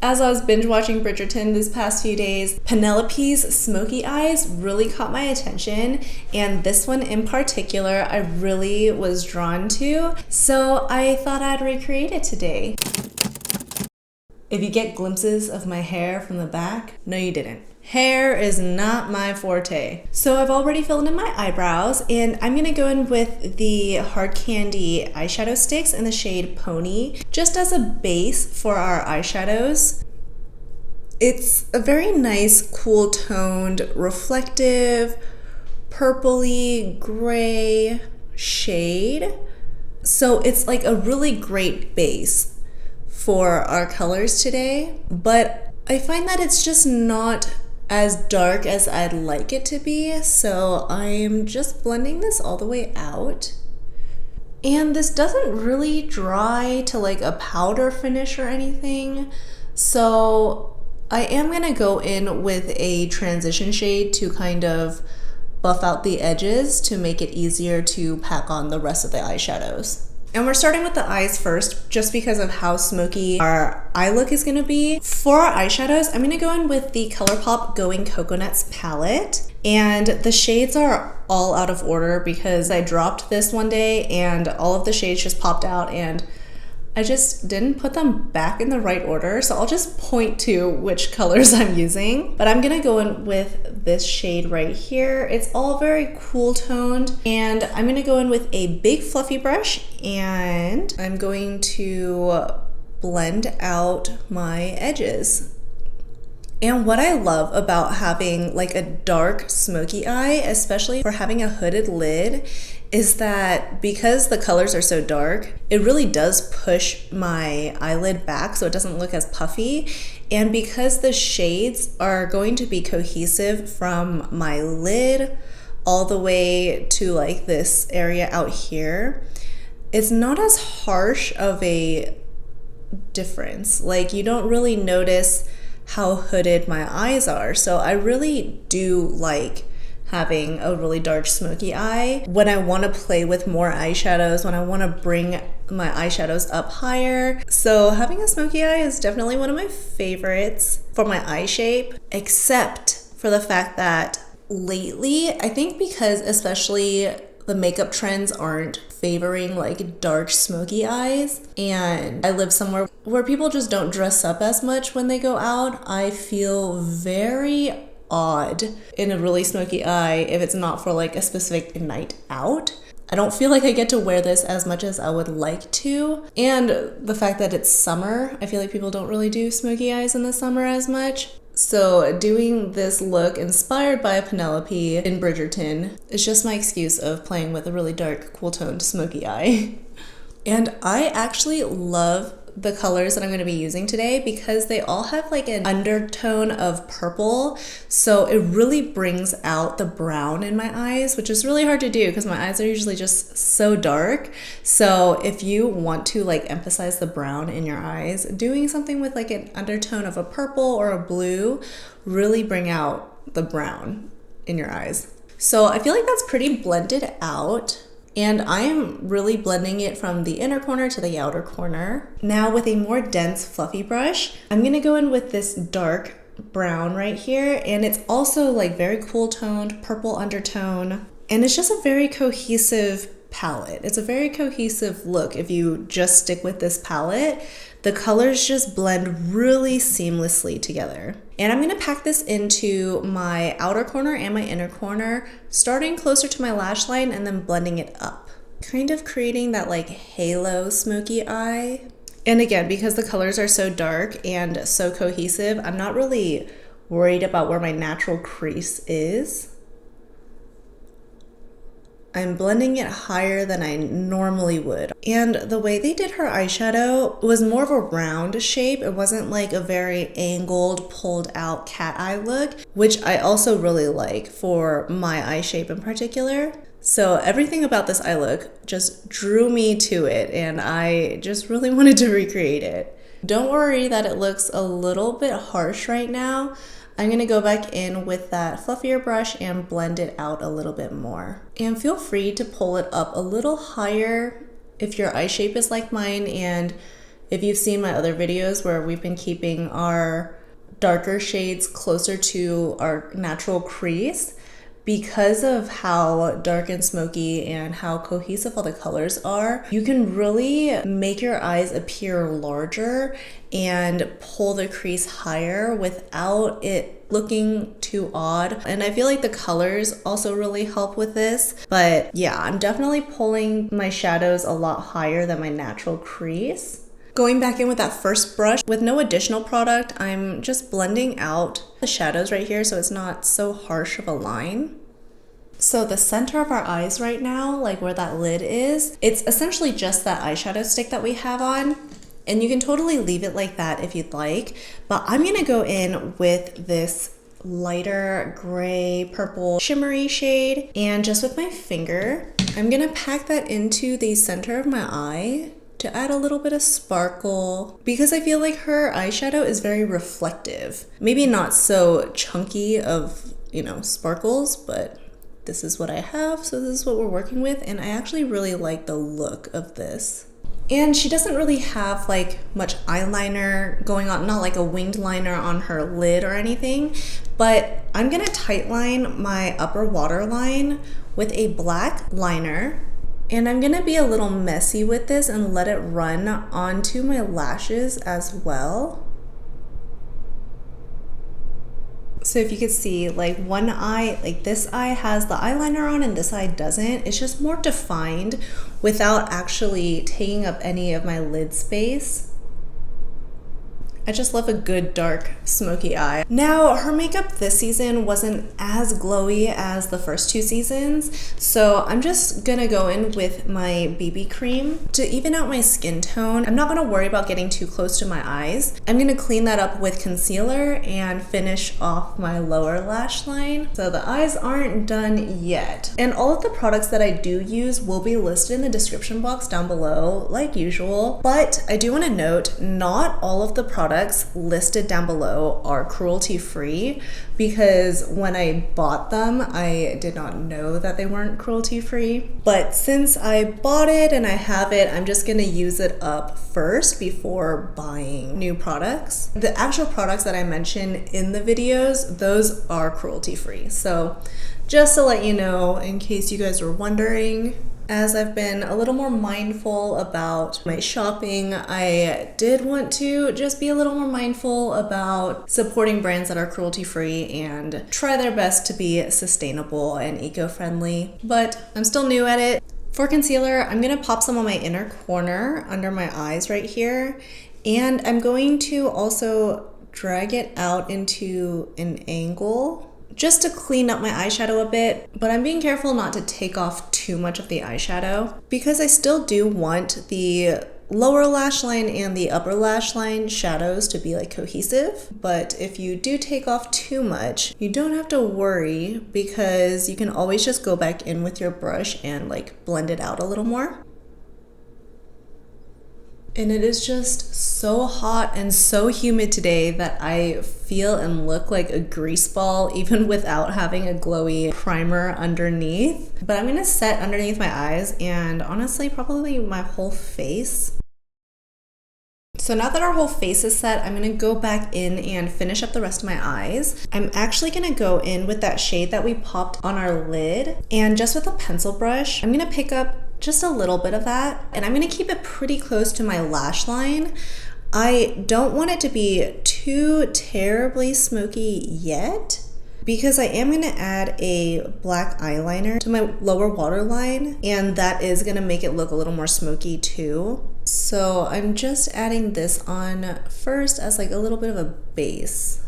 As I was binge watching Bridgerton this past few days, Penelope's smoky eyes really caught my attention, and this one in particular I really was drawn to, so I thought I'd recreate it today. If you get glimpses of my hair from the back, no you didn't. Hair is not my forte. So I've already filled in my eyebrows, and I'm gonna go in with the Hard Candy eyeshadow sticks in the shade Pony, just as a base for our eyeshadows. It's a very nice, cool toned, reflective, purpley gray shade. So it's like a really great base for our colors today, but I find that it's just not as dark as I'd like it to be, so I'm just blending this all the way out. And this doesn't really dry to like a powder finish or anything, so I am gonna go in with a transition shade to kind of buff out the edges to make it easier to pack on the rest of the eyeshadows. And we're starting with the eyes first, just because of how smoky our eye look is gonna be. For our eyeshadows, I'm gonna go in with the ColourPop Going Coconuts palette. And the shades are all out of order because I dropped this one day and all of the shades just popped out and I just didn't put them back in the right order. So I'll just point to which colors I'm using. But I'm gonna go in with this shade right here. It's all very cool toned. And I'm gonna go in with a big fluffy brush and I'm going to blend out my edges. And what I love about having like a dark smoky eye, especially for having a hooded lid, is that because the colors are so dark, it really does push my eyelid back so it doesn't look as puffy. And because the shades are going to be cohesive from my lid all the way to like this area out here, it's not as harsh of a difference. Like you don't really notice how hooded my eyes are. So I really do like having a really dark smoky eye when I want to play with more eyeshadows, when I want to bring my eyeshadows up higher. So having a smoky eye is definitely one of my favorites for my eye shape, except for the fact that lately, I think because especially the makeup trends aren't favoring like dark smoky eyes, and I live somewhere where people just don't dress up as much when they go out, I feel very odd in a really smoky eye if it's not for like a specific night out. I don't feel like I get to wear this as much as I would like to. And the fact that it's summer, I feel like people don't really do smoky eyes in the summer as much. So doing this look inspired by Penelope in Bridgerton is just my excuse of playing with a really dark, cool toned smoky eye. And I actually love the colors that I'm going to be using today because they all have like an undertone of purple, so it really brings out the brown in my eyes, which is really hard to do because my eyes are usually just so dark. So if you want to like emphasize the brown in your eyes, doing something with like an undertone of a purple or a blue really bring out the brown in your eyes. So I feel like that's pretty blended out. And I am really blending it from the inner corner to the outer corner. Now with a more dense fluffy brush, I'm gonna go in with this dark brown right here. And it's also like very cool toned, purple undertone. And it's just a very cohesive palette. It's a very cohesive look if you just stick with this palette. The colors just blend really seamlessly together. And I'm gonna pack this into my outer corner and my inner corner, starting closer to my lash line and then blending it up. Kind of creating that like halo smoky eye. And again, because the colors are so dark and so cohesive, I'm not really worried about where my natural crease is. I'm blending it higher than I normally would. And the way they did her eyeshadow was more of a round shape. It wasn't like a very angled, pulled out cat eye look, which I also really like for my eye shape in particular. So everything about this eye look just drew me to it, and I just really wanted to recreate it. Don't worry that it looks a little bit harsh right now. I'm gonna go back in with that fluffier brush and blend it out a little bit more. And feel free to pull it up a little higher if your eye shape is like mine and If you've seen my other videos where we've been keeping our darker shades closer to our natural crease, because of how dark and smoky and how cohesive all the colors are, you can really make your eyes appear larger and pull the crease higher without it looking too odd. And I feel like the colors also really help with this. But yeah, I'm definitely pulling my shadows a lot higher than my natural crease. Going back in with that first brush with no additional product, I'm just blending out the shadows right here so it's not so harsh of a line. So the center of our eyes right now, like where that lid is, it's essentially just that eyeshadow stick that we have on. And you can totally leave it like that if you'd like. But I'm gonna go in with this lighter gray purple shimmery shade, and just with my finger, I'm gonna pack that into the center of my eye to add a little bit of sparkle, because I feel like her eyeshadow is very reflective. Maybe not so chunky of, sparkles, but this is what I have, so this is what we're working with, and I actually really like the look of this. And she doesn't really have like much eyeliner going on, not like a winged liner on her lid or anything, but I'm gonna tightline my upper waterline with a black liner. And I'm gonna be a little messy with this and let it run onto my lashes as well. So if you could see, like one eye, like this eye has the eyeliner on and this eye doesn't. It's just more defined without actually taking up any of my lid space. I just love a good dark smoky eye. Now, her makeup this season wasn't as glowy as the first two seasons, so I'm just gonna go in with my BB cream to even out my skin tone. I'm not gonna worry about getting too close to my eyes. I'm gonna clean that up with concealer and finish off my lower lash line. So the eyes aren't done yet. And all of the products that I do use will be listed in the description box down below, like usual. But I do wanna note, not all of the products listed down below are cruelty-free, because when I bought them, I did not know that they weren't cruelty-free. But since I bought it and I have it, I'm just gonna use it up first before buying new products. The actual products that I mentioned in the videos, those are cruelty-free. So just to let you know, in case you guys were wondering, as I've been a little more mindful about my shopping, I did want to just be a little more mindful about supporting brands that are cruelty-free and try their best to be sustainable and eco-friendly. But I'm still new at it. For concealer, I'm gonna pop some on my inner corner under my eyes right here. And I'm going to also drag it out into an angle just to clean up my eyeshadow a bit, but I'm being careful not to take off too much of the eyeshadow because I still do want the lower lash line and the upper lash line shadows to be like cohesive. But if you do take off too much, you don't have to worry because you can always just go back in with your brush and like blend it out a little more. And it is just so hot and so humid today that I feel and look like a grease ball even without having a glowy primer underneath. But I'm gonna set underneath my eyes and honestly probably my whole face. So now that our whole face is set, I'm gonna go back in and finish up the rest of my eyes. I'm actually gonna go in with that shade that we popped on our lid, and just with a pencil brush, I'm gonna pick up just a little bit of that, and I'm gonna keep it pretty close to my lash line. I don't want it to be too terribly smoky yet, because I am gonna add a black eyeliner to my lower waterline, and that is gonna make it look a little more smoky too. So I'm just adding this on first as like a little bit of a base.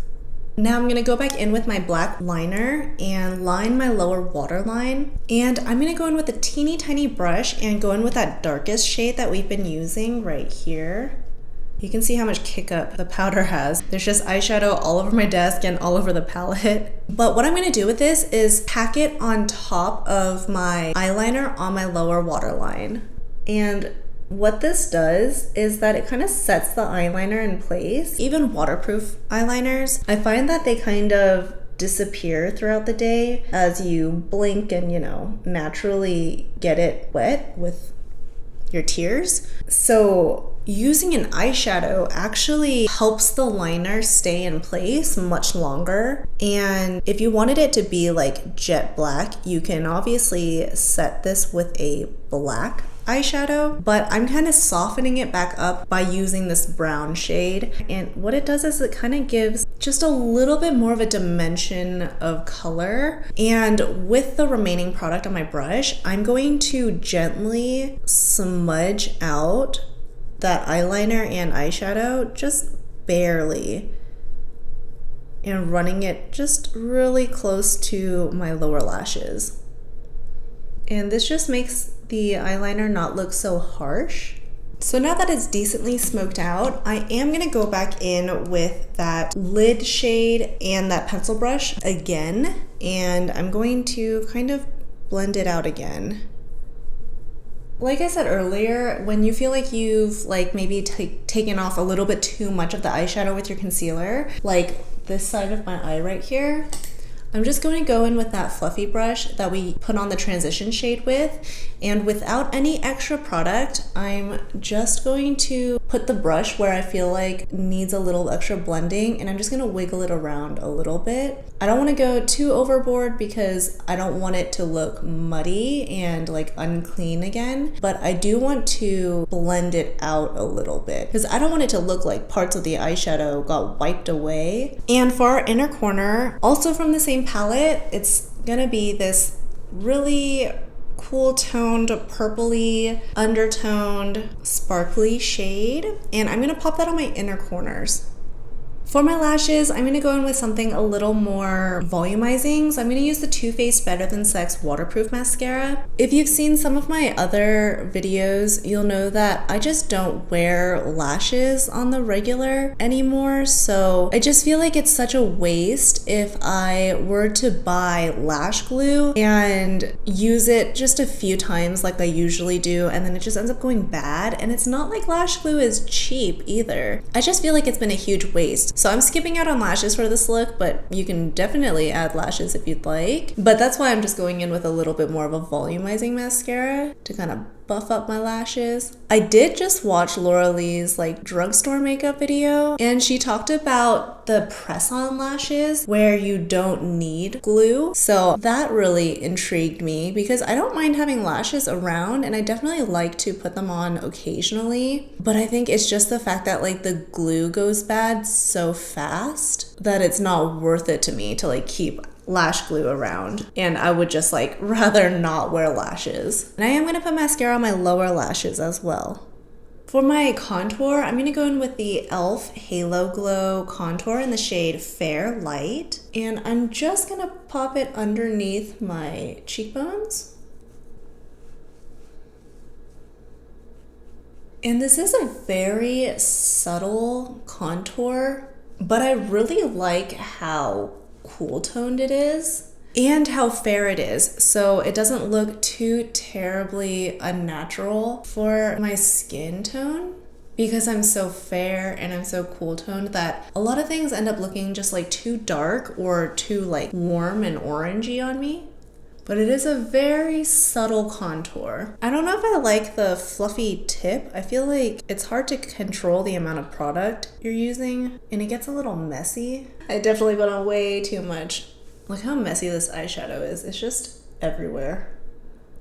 Now I'm gonna go back in with my black liner and line my lower waterline. And I'm gonna go in with a teeny tiny brush and go in with that darkest shade that we've been using right here. You can see how much kick up the powder has. There's just eyeshadow all over my desk and all over the palette. But what I'm gonna do with this is pack it on top of my eyeliner on my lower waterline. And what this does is that it kind of sets the eyeliner in place. Even waterproof eyeliners, I find that they kind of disappear throughout the day as you blink and, naturally get it wet with your tears. So using an eyeshadow actually helps the liner stay in place much longer. And if you wanted it to be like jet black, you can obviously set this with a black eyeshadow, but I'm kind of softening it back up by using this brown shade. And what it does is it kind of gives just a little bit more of a dimension of color. And with the remaining product on my brush, I'm going to gently smudge out that eyeliner and eyeshadow, just barely, and running it just really close to my lower lashes. And this just makes the eyeliner not look so harsh. So now that it's decently smoked out, I am gonna go back in with that lid shade and that pencil brush again, and I'm going to kind of blend it out again. Like I said earlier, when you feel like you've maybe taken off a little bit too much of the eyeshadow with your concealer, like this side of my eye right here, I'm just going to go in with that fluffy brush that we put on the transition shade with, and without any extra product, I'm just going to put the brush where I feel like needs a little extra blending, and I'm just going to wiggle it around a little bit. I don't want to go too overboard because I don't want it to look muddy and like unclean again, but I do want to blend it out a little bit because I don't want it to look like parts of the eyeshadow got wiped away. And for our inner corner, also from the same palette, it's gonna be this really cool toned, purpley, undertoned, sparkly shade, and I'm gonna pop that on my inner corners. For my lashes, I'm gonna go in with something a little more volumizing. So I'm gonna use the Too Faced Better Than Sex waterproof mascara. If you've seen some of my other videos, you'll know that I just don't wear lashes on the regular anymore. So I just feel like it's such a waste if I were to buy lash glue and use it just a few times like I usually do, and then it just ends up going bad. And it's not like lash glue is cheap either. I just feel like it's been a huge waste. So I'm skipping out on lashes for this look, but you can definitely add lashes if you'd like. But that's why I'm just going in with a little bit more of a volumizing mascara to kind of buff up my lashes. I did just watch Laura Lee's drugstore makeup video, and she talked about the press-on lashes where you don't need glue. So that really intrigued me because I don't mind having lashes around, and I definitely like to put them on occasionally. But I think it's just the fact that the glue goes bad so fast that it's not worth it to me to keep lash glue around, and I would just rather not wear lashes. And I am gonna put mascara on my lower lashes as well. For my contour, I'm gonna go in with the e.l.f. Halo Glow contour in the shade Fair Light, and I'm just gonna pop it underneath my cheekbones. And this is a very subtle contour, but I really like how cool toned it is and how fair it is, so it doesn't look too terribly unnatural for my skin tone. Because I'm so fair and I'm so cool toned that a lot of things end up looking just too dark or too warm and orangey on me. But it is a very subtle contour. I don't know if I like the fluffy tip. I feel like it's hard to control the amount of product you're using, and it gets a little messy. I definitely put on way too much. Look how messy this eyeshadow is. It's just everywhere.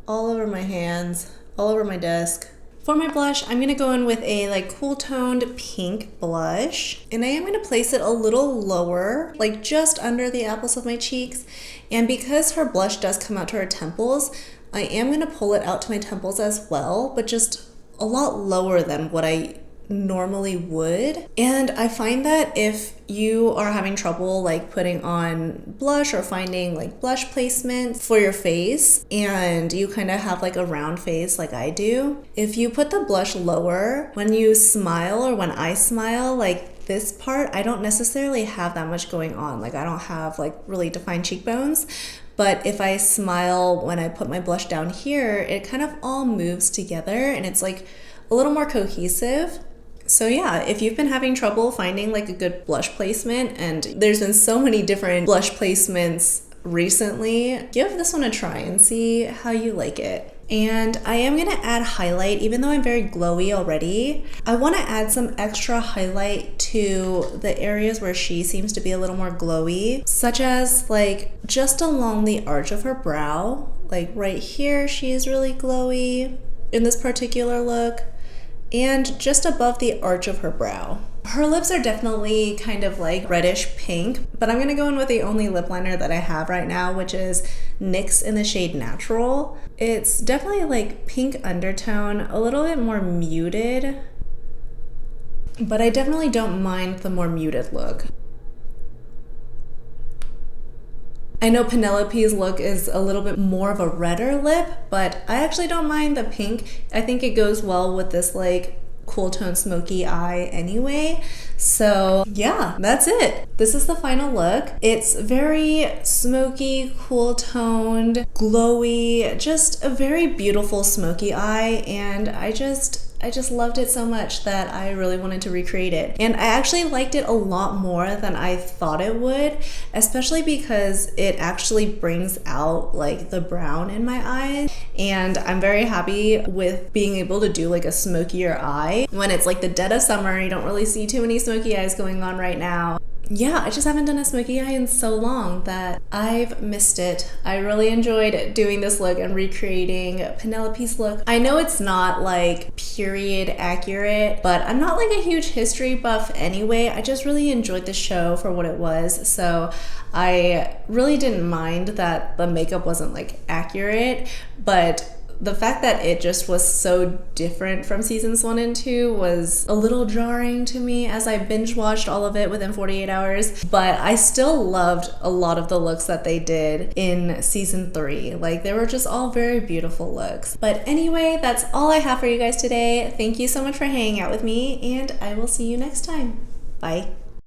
All over my hands, all over my desk. For my blush, I'm gonna go in with a cool toned pink blush, and I am gonna place it a little lower, just under the apples of my cheeks. And because her blush does come out to her temples, I am gonna pull it out to my temples as well, but just a lot lower than what I normally would. And I find that if you are having trouble putting on blush or finding blush placement for your face, and you kind of have a round face like I do, if you put the blush lower, when you smile or when I smile, this part, I don't necessarily have that much going on. I don't have really defined cheekbones. But if I smile when I put my blush down here, it kind of all moves together and it's a little more cohesive. So yeah, if you've been having trouble finding a good blush placement, and there's been so many different blush placements recently, give this one a try and see how you like it. And I am going to add highlight, even though I'm very glowy already. I want to add some extra highlight to the areas where she seems to be a little more glowy, such as like just along the arch of her brow. Like right here, she is really glowy in this particular look, and just above the arch of her brow. Her lips are definitely kind of like reddish pink, but I'm gonna go in with the only lip liner that I have right now, which is NYX in the shade Natural. It's definitely like pink undertone, a little bit more muted, but I definitely don't mind the more muted look. I know Penelope's look is a little bit more of a redder lip, but I actually don't mind the pink. I think it goes well with this like cool tone smoky eye anyway. So yeah, that's it. This is the final look. It's very smoky, cool toned, glowy, just a very beautiful smoky eye, and I just loved it so much that I really wanted to recreate it. And I actually liked it a lot more than I thought it would, especially because it actually brings out like the brown in my eyes. And I'm very happy with being able to do like a smokier eye when it's like the dead of summer. You don't really see too many smoky eyes going on right now. Yeah, I just haven't done a smoky eye in so long that I've missed it. I really enjoyed doing this look and recreating Penelope's look. I know it's not like period accurate, but I'm not like a huge history buff anyway. I just really enjoyed the show for what it was. So I really didn't mind that the makeup wasn't like accurate, but the fact that it just was so different from seasons 1 and 2 was a little jarring to me as I binge watched all of it within 48 hours. But I still loved a lot of the looks that they did in season 3. Like they were just all very beautiful looks. But anyway, that's all I have for you guys today. Thank you so much for hanging out with me, and I will see you next time. Bye.